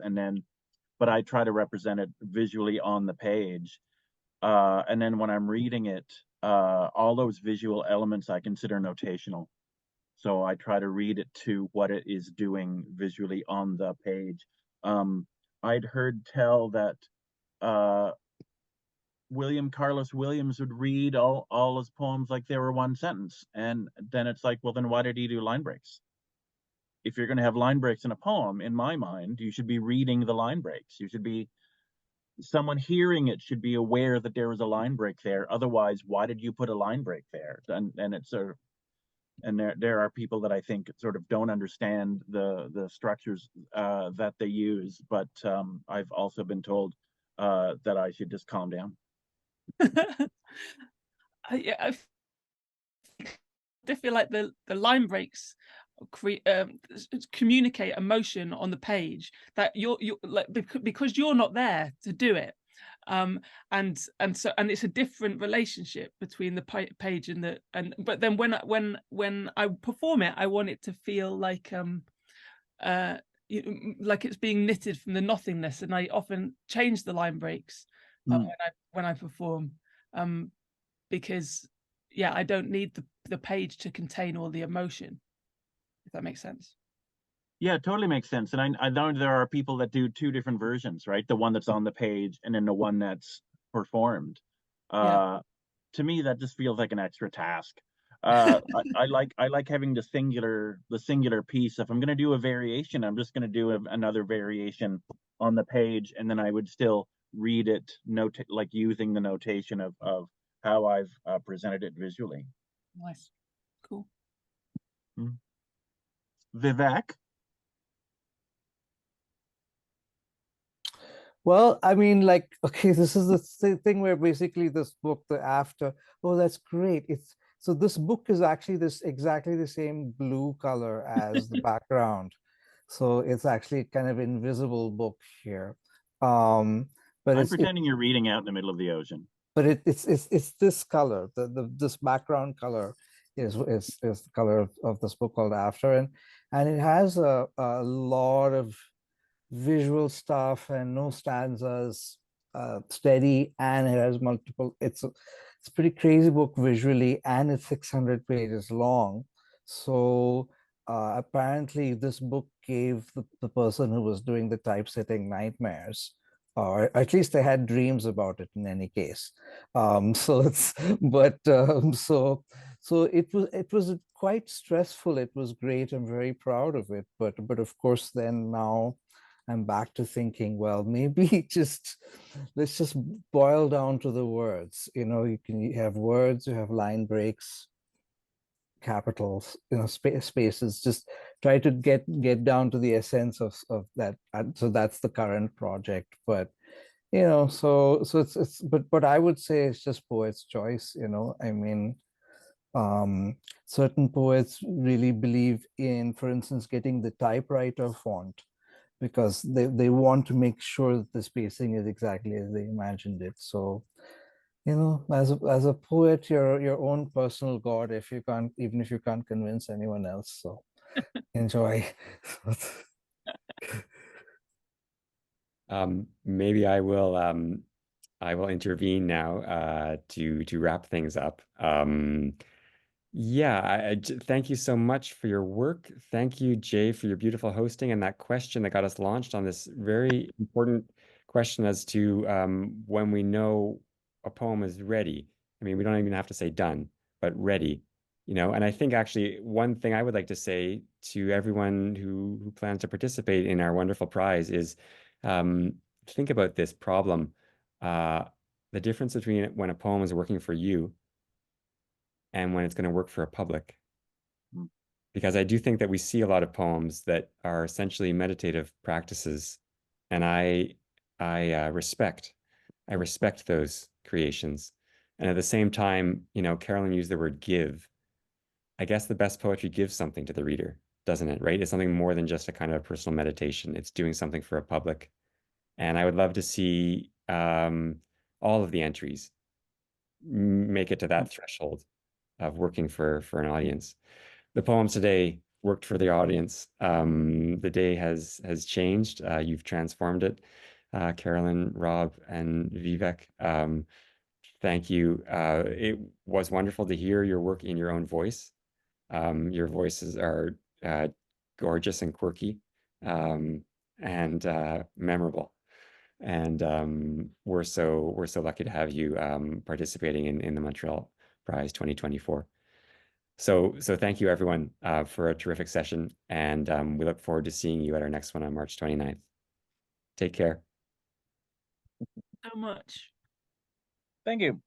Speaker 5: But I try to represent it visually on the page. And then when I'm reading it, all those visual elements I consider notational. So I try to read it to what it is doing visually on the page. I'd heard tell that William Carlos Williams would read all his poems like they were one sentence. And then it's like, well, then why did he do line breaks? If you're going to have line breaks in a poem, in my mind, you should be reading the line breaks. You should be, someone hearing it should be aware that there was a line break there. Otherwise, why did you put a line break there? And it's sort of, and there are people that I think sort of don't understand the structures that they use. But I've also been told that I should just calm down.
Speaker 3: I feel like the line breaks communicate emotion on the page that you're like, because you're not there to do it, and it's a different relationship between the page but then when I perform it, I want it to feel like like it's being knitted from the nothingness, and I often change the line breaks when I perform, because I don't need the page to contain all the emotion, if that makes sense.
Speaker 5: Yeah, it totally makes sense. And I know there are people that do two different versions, right? The one that's on the page and then the one that's performed. To me, that just feels like an extra task. I like having the singular piece. If I'm going to do a variation, I'm just going to do another variation on the page, and then I would still read it, like using the notation of how I've presented it visually.
Speaker 3: Nice, cool.
Speaker 5: Vivek.
Speaker 6: Well, I mean, like, okay, this is the thing where basically this book, the after, oh, that's great. So this book is actually exactly the same blue color as the background. So it's actually kind of invisible book here. But
Speaker 5: I'm pretending you're reading out in the middle of the ocean.
Speaker 6: But it's this color, this background color is the color of this book called After, and it has a lot of visual stuff and no stanzas, steady, and it has multiple. It's a pretty crazy book visually, and it's 600 pages long. So apparently this book gave the person who was doing the typesetting nightmares, or at least they had dreams about it in any case. So it was quite stressful. It was great. I'm very proud of it. But of course, then now I'm back to thinking, well, maybe let's just boil down to the words. You have words, you have line breaks, capitals, spaces. Just try to get down to the essence of that. So that's the current project. But so it's but I would say it's just poet's choice. I mean, certain poets really believe in, for instance, getting the typewriter font, because they want to make sure that the spacing is exactly as they imagined it. So, as a poet, you're your own personal god, even if you can't convince anyone else. So enjoy.
Speaker 1: Maybe I will intervene now to wrap things up. Yeah, thank you so much for your work. Thank you, Jay, for your beautiful hosting and that question that got us launched on this very important question as to when we know a poem is ready. I mean, we don't even have to say done, but ready, And I think actually one thing I would like to say to everyone who plans to participate in our wonderful prize is think about this problem. The difference between when a poem is working for you and when it's going to work for a public. Because I do think that we see a lot of poems that are essentially meditative practices, and I respect those creations. And at the same time, Carolyn used the word give. I guess the best poetry gives something to the reader, doesn't it? Right? It's something more than just a kind of personal meditation. It's doing something for a public. And I would love to see all of the entries make it to that threshold of working for an audience. The poems today worked for the audience. The day has changed. You've transformed it. Carolyn, Rob, and Vivek, thank you. It was wonderful to hear your work in your own voice. Your voices are gorgeous and quirky, and memorable. And we're so lucky to have you participating in the Montreal Prize 2024. So thank you everyone for a terrific session, and we look forward to seeing you at our next one on March 29th. Take care.
Speaker 3: So much.
Speaker 5: Thank you.